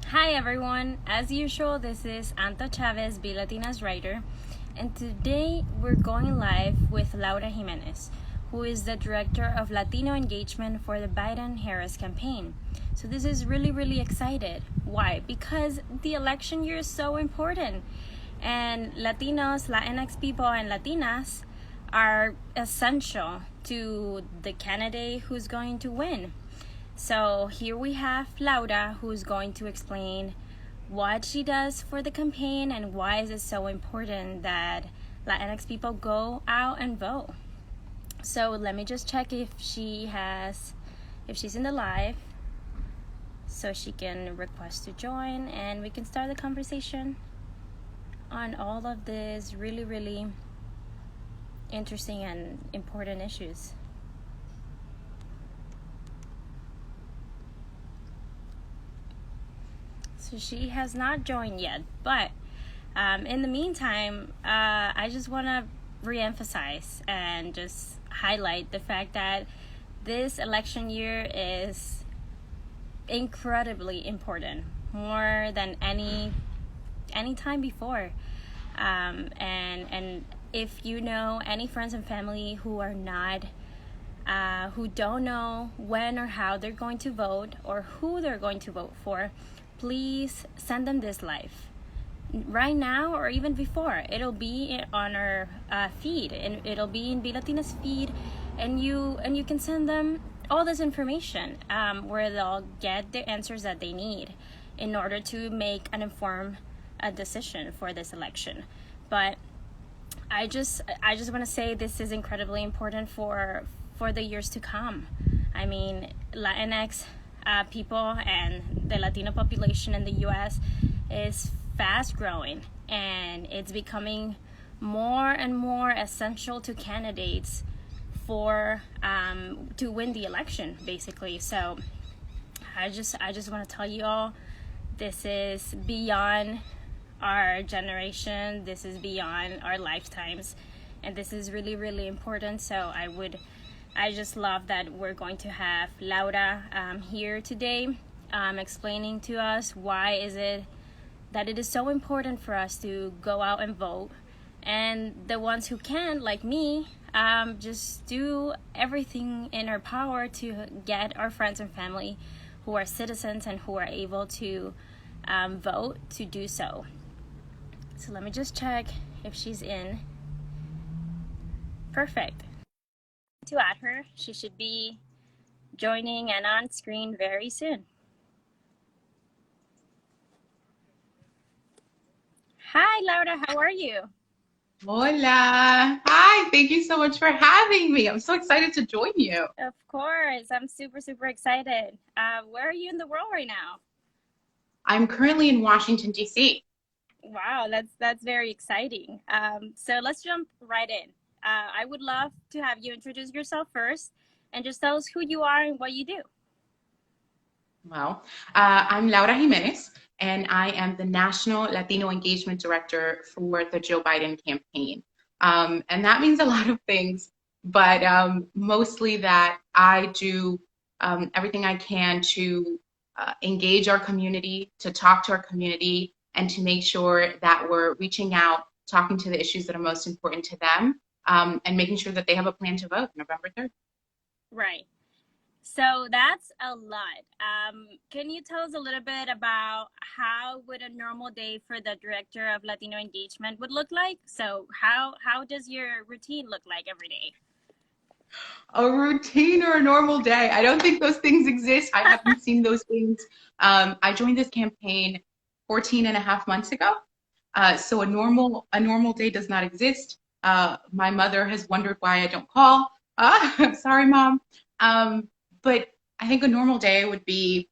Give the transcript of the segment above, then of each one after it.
Hi everyone, as usual, this is Anto Chávez, BELatina's writer, and today we're going live with Laura Jiménez, who is the director of Latino engagement for the Biden-Harris campaign. So this is really excited. Why? Because the election year is so important, and Latinos, Latinx people, and Latinas are essential to the candidate who's going to win. So here we have Laura, who's going to explain what she does for the campaign and why is it so important that Latinx people go out and vote. So let me just check if she's in the live, so she can request to join and we can start the conversation on all of these really interesting and important issues. So she has not joined yet, but in the meantime, I just want to reemphasize and just highlight the fact that this election year is incredibly important, more than any time before. And if you know any friends and family who are not who don't know when or how they're going to vote or who they're going to vote for, please send them this live right now or even before. It'll be on our feed, and it'll be in BELatina's feed, and you can send them all this information where they'll get the answers that they need in order to make an informed decision for this election. But I just want to say this is incredibly important for the years to come. I mean, Latinx people and the Latino population in the U.S. is fast growing, and it's becoming more and more essential to candidates for to win the election, basically. So I just want to tell you all, this is beyond our generation, this is beyond our lifetimes, and this is really important. So I just love that we're going to have Laura here today explaining to us why is it that it is so important for us to go out and vote, and the ones who can, like me, just do everything in our power to get our friends and family who are citizens and who are able to vote to do so. So let me just check if she's in. Perfect. To add her, she should be joining and on screen very soon. Hi Laura, how are you? Hola. Hi, thank you so much for having me. I'm so excited to join you. Of course, I'm super excited. Where are you in the world right now? I'm currently in Washington, D.C. Wow, that's very exciting. So let's jump right in. I would love to have you introduce yourself first and just tell us who you are and what you do. Well, I'm Laura Jiménez, and I am the National Latino Engagement Director for the Joe Biden campaign. And that means a lot of things, but mostly that I do everything I can to engage our community, to talk to our community, and to make sure that we're reaching out, talking to the issues that are most important to them, and making sure that they have a plan to vote November 3rd. Right. So that's a lot. Can you tell us a little bit about how would a normal day for the director of Latino engagement would look like? So how does your routine look like every day? A routine or a normal day. I don't think those things exist. I haven't seen those things. I joined this campaign 14 and a half months ago. So a normal day does not exist. My mother has wondered why I don't call. Sorry, Mom. But I think a normal day would be,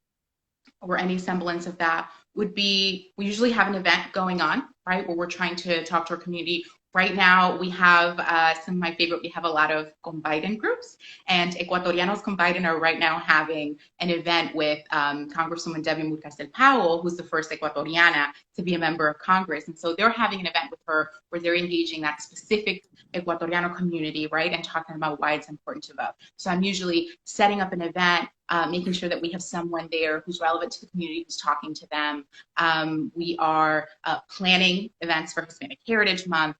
or any semblance of that, would be we usually have an event going on, right, where we're trying to talk to our community, Right now, we have some of my favorite, we have a lot of con Biden groups, and Ecuatorianos con Biden are right now having an event with Congresswoman Debbie Murcastel Powell, who's the first Ecuatoriana to be a member of Congress. And so they're having an event with her where they're engaging that specific Ecuatoriano community, right, and talking about why it's important to vote. So I'm usually setting up an event, making sure that we have someone there who's relevant to the community, who's talking to them. We are planning events for Hispanic Heritage Month.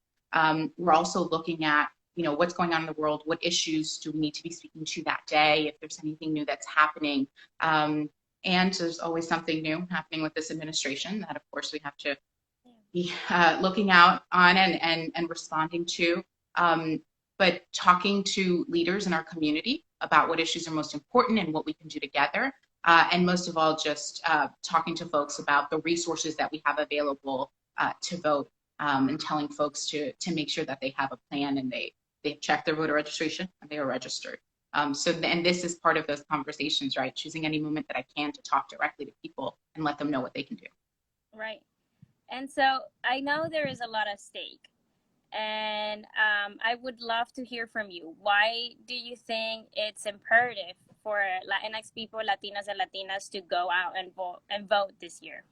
We're also looking at, what's going on in the world, what issues do we need to be speaking to that day, if there's anything new that's happening. And there's always something new happening with this administration that, of course, we have to be looking out on and responding to. But talking to leaders in our community about what issues are most important and what we can do together. And most of all, just talking to folks about the resources that we have available to vote. And telling folks to make sure that they have a plan and they've checked their voter registration and they are registered. And this is part of those conversations, right? Choosing any moment that I can to talk directly to people and let them know what they can do. Right. And so I know there is a lot at stake, and I would love to hear from you. Why do you think it's imperative for Latinx people, Latinas and Latinas to go out and vote this year?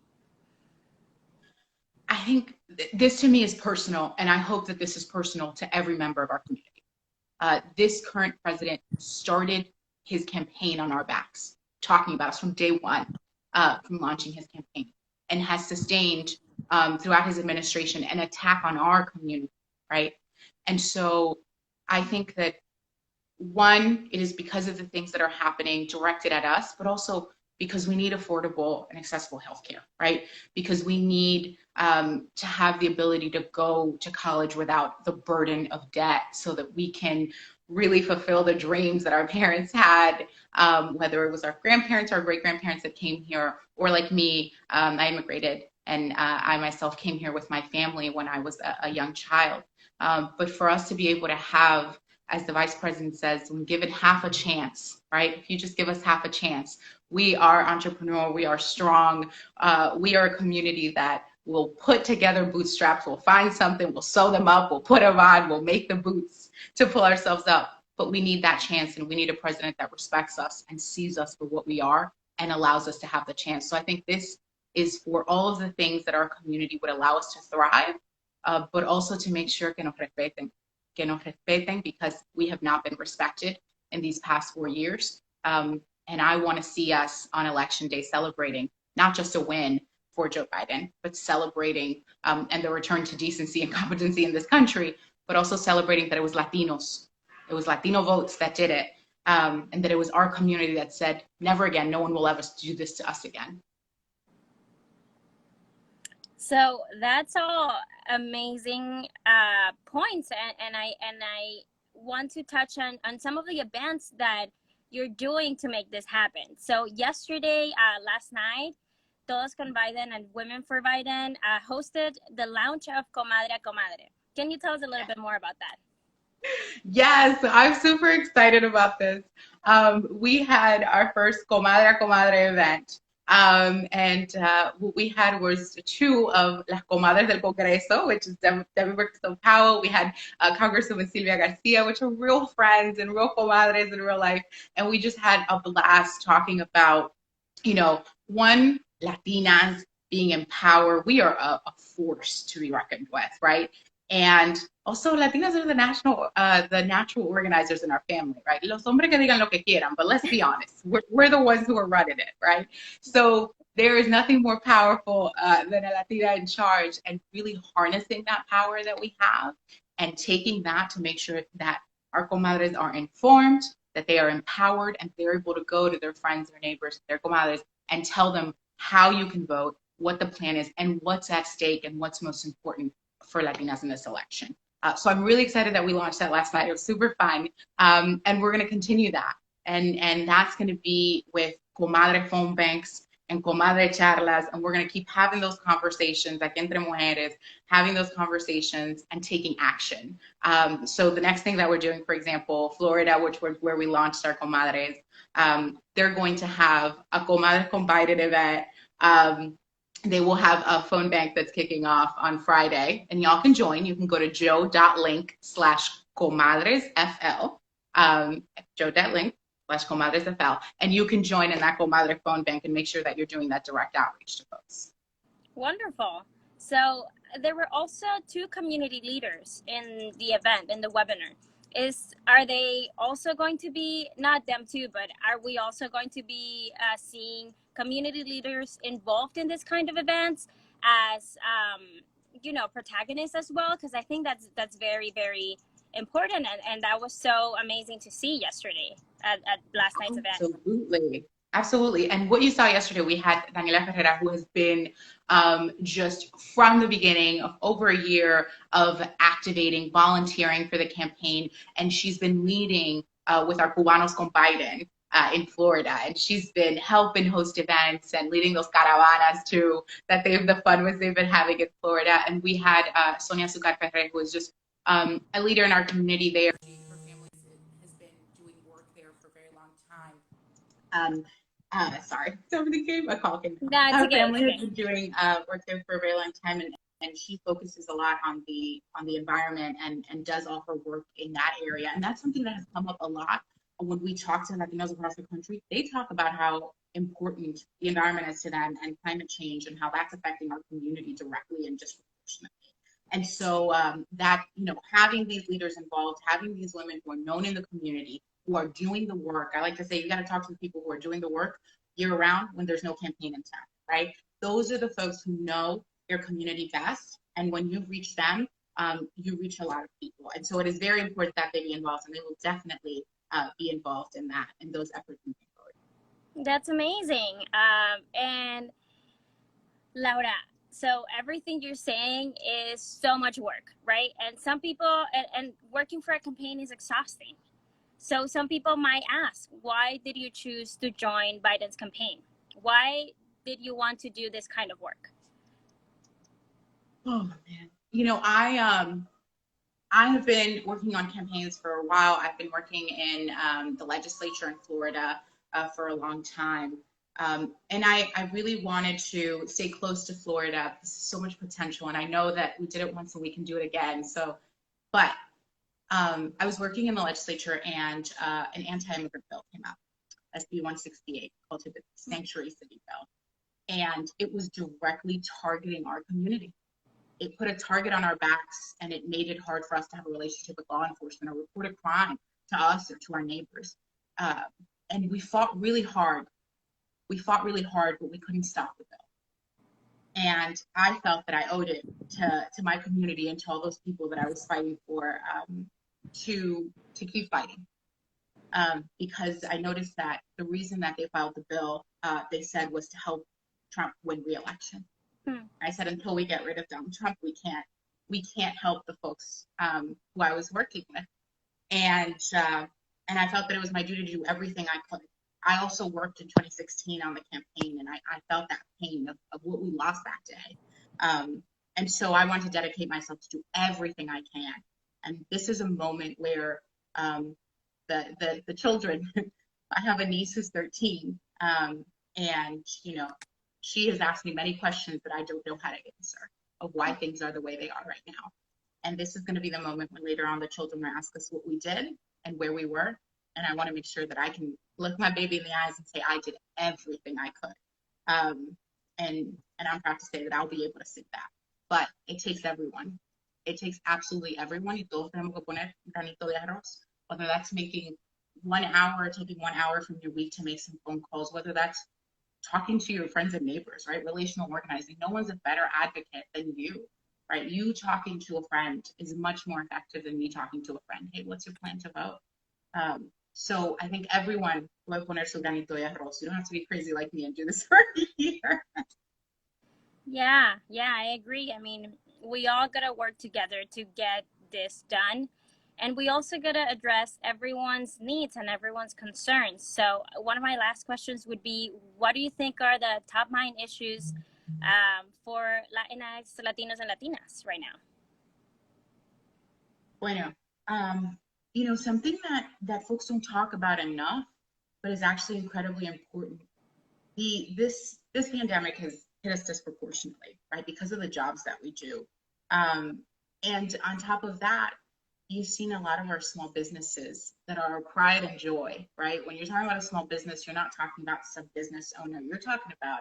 I think this to me is personal, and I hope that this is personal to every member of our community. This current president started his campaign on our backs, talking about us from day one, from launching his campaign, and has sustained throughout his administration an attack on our community, right? And so I think that, one, it is because of the things that are happening directed at us, but also because we need affordable and accessible healthcare, right? Because we need to have the ability to go to college without the burden of debt so that we can really fulfill the dreams that our parents had, whether it was our grandparents or great-grandparents that came here, or like me, I immigrated and I myself came here with my family when I was a young child. But for us to be able to have, as the vice president says, when given half a chance, right? If you just give us half a chance, we are entrepreneurial, we are strong, we are a community that will put together bootstraps, we'll find something, we'll sew them up, we'll put them on, we'll make the boots to pull ourselves up. But we need that chance, and we need a president that respects us and sees us for what we are and allows us to have the chance. So I think this is for all of the things that our community would allow us to thrive, but also to make sure que nos respeten, because we have not been respected in these past 4 years. And I want to see us on election day celebrating not just a win for Joe Biden, but celebrating and the return to decency and competency in this country, but also celebrating that it was Latinos, it was Latino votes that did it, and that it was our community that said, never again, no one will ever do this to us again. So that's all amazing points, and I want to touch on some of the events that you're doing to make this happen. So yesterday, last night, Todos con Biden and Women for Biden hosted the launch of Comadre a Comadre. Can you tell us a little bit more about that? Yes, I'm super excited about this. We had our first Comadre a Comadre event. And what we had was two of las comadres del Congreso, which is Debbie Burkestone Powell. We had Congresswoman Silvia Garcia, which are real friends and real comadres in real life. And we just had a blast talking about, one, Latinas being empowered. We are a force to be reckoned with, right? And also, Latinas are the natural organizers in our family, right? Los hombres que digan lo que quieran, but let's be honest, we're the ones who are running it, right? So there is nothing more powerful than a Latina in charge, and really harnessing that power that we have and taking that to make sure that our comadres are informed, that they are empowered, and they're able to go to their friends, their neighbors, their comadres, and tell them how you can vote, what the plan is, and what's at stake, and what's most important for Latinas in this election. So I'm really excited that we launched that last night. It was super fun. And we're going to continue that. And that's going to be with Comadre phone banks and Comadre charlas. And we're going to keep having those conversations, like Entre Mujeres, having those conversations and taking action. So the next thing that we're doing, for example, Florida, which was where we launched our Comadres, they're going to have a Comadres con Biden event they will have a phone bank that's kicking off on Friday, and y'all can join. You can go to joe.link/comadresfl, joe.link/comadresfl, and you can join in that comadre phone bank and make sure that you're doing that direct outreach to folks. Wonderful. So there were also two community leaders in the event, in the webinar. Are they also going to be, not them too, but are we also going to be seeing community leaders involved in this kind of events as protagonists as well? Because I think that's very, very important, and that was so amazing to see yesterday at last night's event. Absolutely. Absolutely. And what you saw yesterday, we had Daniela Herrera, who has been just from the beginning of over a year of activating, volunteering for the campaign. And she's been leading with our Cubanos con Biden in Florida. And she's been helping host events and leading those caravanas too, the fun was they've been having in Florida. And we had Sonia Sucar Ferrer, who is just a leader in our community there. Her family has been doing work there for a very long time. Sorry, somebody came a call came. Our family has been doing work there for a very long time, and she focuses a lot on the environment and does all her work in that area. And that's something that has come up a lot when we talk to Latinos across the country. They talk about how important the environment is to them and climate change and how that's affecting our community directly and disproportionately. And so that, having these leaders involved, having these women who are known in the community, who are doing the work. I like to say you got to talk to the people who are doing the work year round when there's no campaign in town, right? Those are the folks who know their community best. And when you reach them, you reach a lot of people. And so it is very important that they be involved, and they will definitely be involved in that, in those efforts moving forward. That's amazing. And Laura, so everything you're saying is so much work, right? And some people, and working for a campaign is exhausting. So some people might ask, why did you choose to join Biden's campaign? Why did you want to do this kind of work? Oh man, I have been working on campaigns for a while. I've been working in the legislature in Florida for a long time. And I really wanted to stay close to Florida. There's so much potential. And I know that we did it once and we can do it again. But I was working in the legislature, and an anti-immigrant bill came out, SB 168, called the Sanctuary City Bill. And it was directly targeting our community. It put a target on our backs, and it made it hard for us to have a relationship with law enforcement or report a crime to us or to our neighbors. And we fought really hard. But we couldn't stop the bill. And I felt that I owed it to my community and to all those people that I was fighting for to keep fighting. Because I noticed that the reason that they filed the bill, they said, was to help Trump win re-election. I said, until we get rid of Donald Trump, we can't help the folks who I was working with. And I felt that it was my duty to do everything I could. I also worked in 2016 on the campaign, and I felt that pain of what we lost that day. And so I want to dedicate myself to do everything I can. And this is a moment where the children, I have a niece who's 13, and she has asked me many questions that I don't know how to answer of why things are the way they are right now. And this is going to be the moment when later on the children will ask us what we did and where we were. And I want to make sure that I can look my baby in the eyes and say I did everything I could. And I'm proud to say that I'll be able to say that. But it takes everyone. It takes absolutely everyone. Y todos tenemos que poner granito de arroz. Whether that's taking 1 hour from your week to make some phone calls, whether that's talking to your friends and neighbors, right? Relational organizing. No one's a better advocate than you, right? You talking to a friend is much more effective than me talking to a friend. Hey, what's your plan to vote? So I think everyone will poner su granito de arroz. You don't have to be crazy like me and do this for a year. Yeah, I agree. I mean, we all gotta work together to get this done. And we also got to address everyone's needs and everyone's concerns. So one of my last questions would be, what do you think are the top mind issues for Latinx, Latinos, and Latinas right now? Bueno, something that folks don't talk about enough, but is actually incredibly important. This pandemic has hit us disproportionately, right? Because of the jobs that we do. And on top of that, you've seen a lot of our small businesses that are our pride and joy, right? When you're talking about a small business, you're not talking about some business owner, you're talking about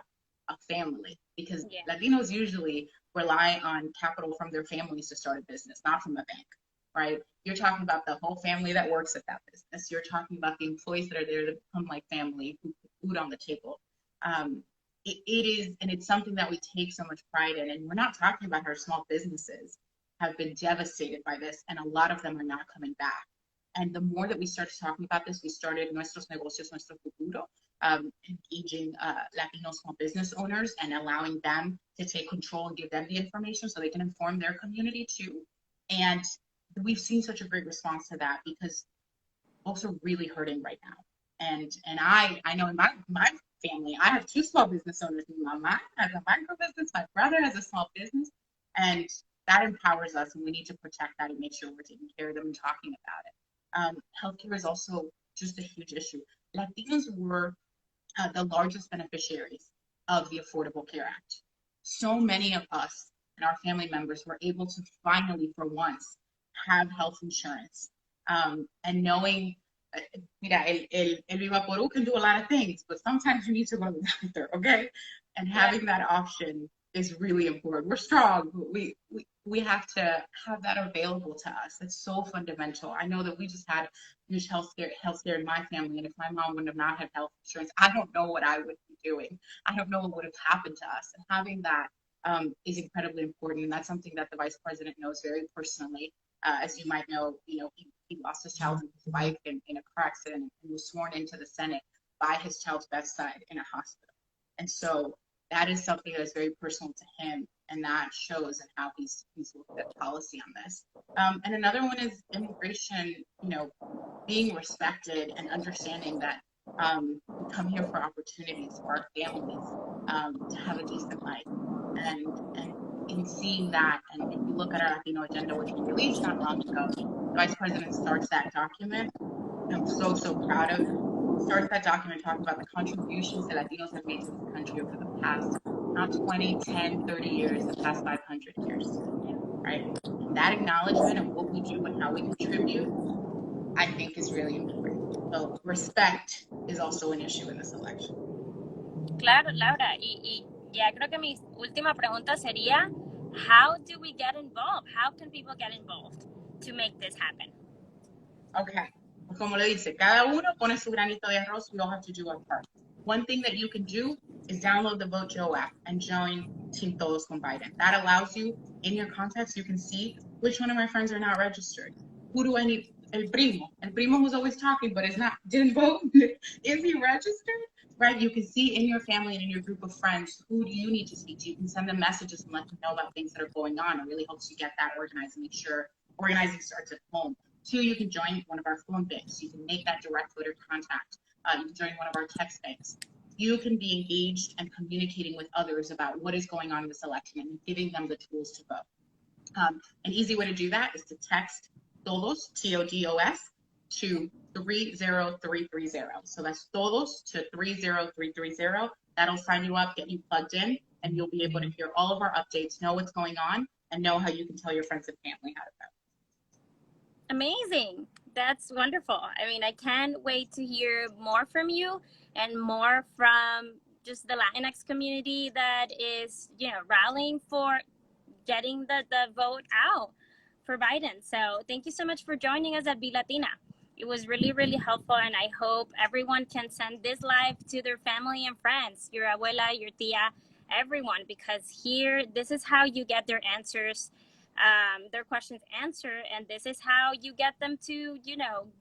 a family, because Yeah. Latinos usually rely on capital from their families to start a business, not from a bank, right? You're talking about the whole family that works at that business. You're talking about the employees that are there to become like family, who put food on the table. It is, and it's something that we take so much pride in. And we're not talking about our small businesses have been devastated by this, and a lot of them are not coming back. And the more that we started talking about this, we started Nuestros Negocios, Nuestro Futuro, engaging Latino small business owners and allowing them to take control and give them the information so they can inform their community too. And we've seen such a great response to that, because folks are really hurting right now. And I know in my family, I have two small business owners. My mom has a micro business, my brother has a small business, and that empowers us, and we need to protect that and make sure we're taking care of them and talking about it. Healthcare is also just a huge issue. Latinos were the largest beneficiaries of the Affordable Care Act. So many of us and our family members were able to finally, for once, have health insurance. And knowing, mira, el Vivaporú can do a lot of things, but sometimes you need to go to the doctor, okay? And having that option is really important. We're strong, but we have to have that available to us. It's so fundamental. I know that we just had huge healthcare in my family, and if my mom would have not had health insurance, I don't know what I would be doing. I don't know what would have happened to us. And having that is incredibly important, and that's something that the vice president knows very personally. As you might know, he lost his child and his wife in a car accident, and was sworn into the Senate by his child's bedside in a hospital. And so that is something that is very personal to him, and that shows in how he's looked at policy on this. And another one is immigration, being respected and understanding that we come here for opportunities for our families to have a decent life. And in seeing that, and if you look at our Latino agenda, which we released not long ago, the vice president starts that document. I'm so, so proud of. Starts that document talking about the contributions that Latinos have made to this country over the past, not 20, 10, 30 years, the past 500 years, right? And that acknowledgement of what we do and how we contribute, I think, is really important. So respect is also an issue in this election. Claro, Laura, y ya creo que mi última pregunta sería, how do we get involved? How can people get involved to make this happen? Okay. Como le dice, cada uno pone su granito de arroz. We all have to do our part. One thing that you can do is download the Vote Joe app and join Team Todos con Biden. That allows you, in your contacts, you can see which one of my friends are not registered. Who do I need? El primo who's always talking but didn't vote. Is he registered? Right? You can see in your family and in your group of friends, who do you need to speak to? You can send them messages and let them know about things that are going on. It really helps you get that organized and make sure organizing starts at home. 2, you can join one of our phone banks. You can make that direct voter contact. You can join one of our text banks. You can be engaged and communicating with others about what is going on in this election and giving them the tools to vote. An easy way to do that is to text todos, TODOS, to 30330. So that's todos to 30330. That'll sign you up, get you plugged in, and you'll be able to hear all of our updates, know what's going on, and know how you can tell your friends and family how to vote. Amazing. That's wonderful. I mean, I can't wait to hear more from you and more from just the Latinx community that is, rallying for getting the vote out for Biden. So thank you so much for joining us at BELatina. It was really, really helpful, and I hope everyone can send this live to their family and friends, your abuela, your tia, everyone, because here, this is how you get their answers, their questions answered, and this is how you get them to,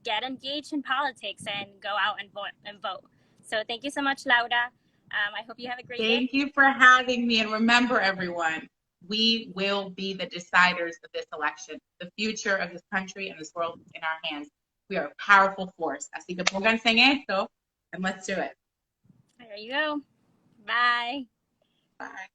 get engaged in politics and go out and vote. So thank you so much, Laura. I hope you have a great day. Thank you for having me, and remember, everyone, we will be the deciders of this election. The future of this country and this world is in our hands. We are a powerful force. Así que pónganse en esto, and let's do it. There you go. Bye. Bye.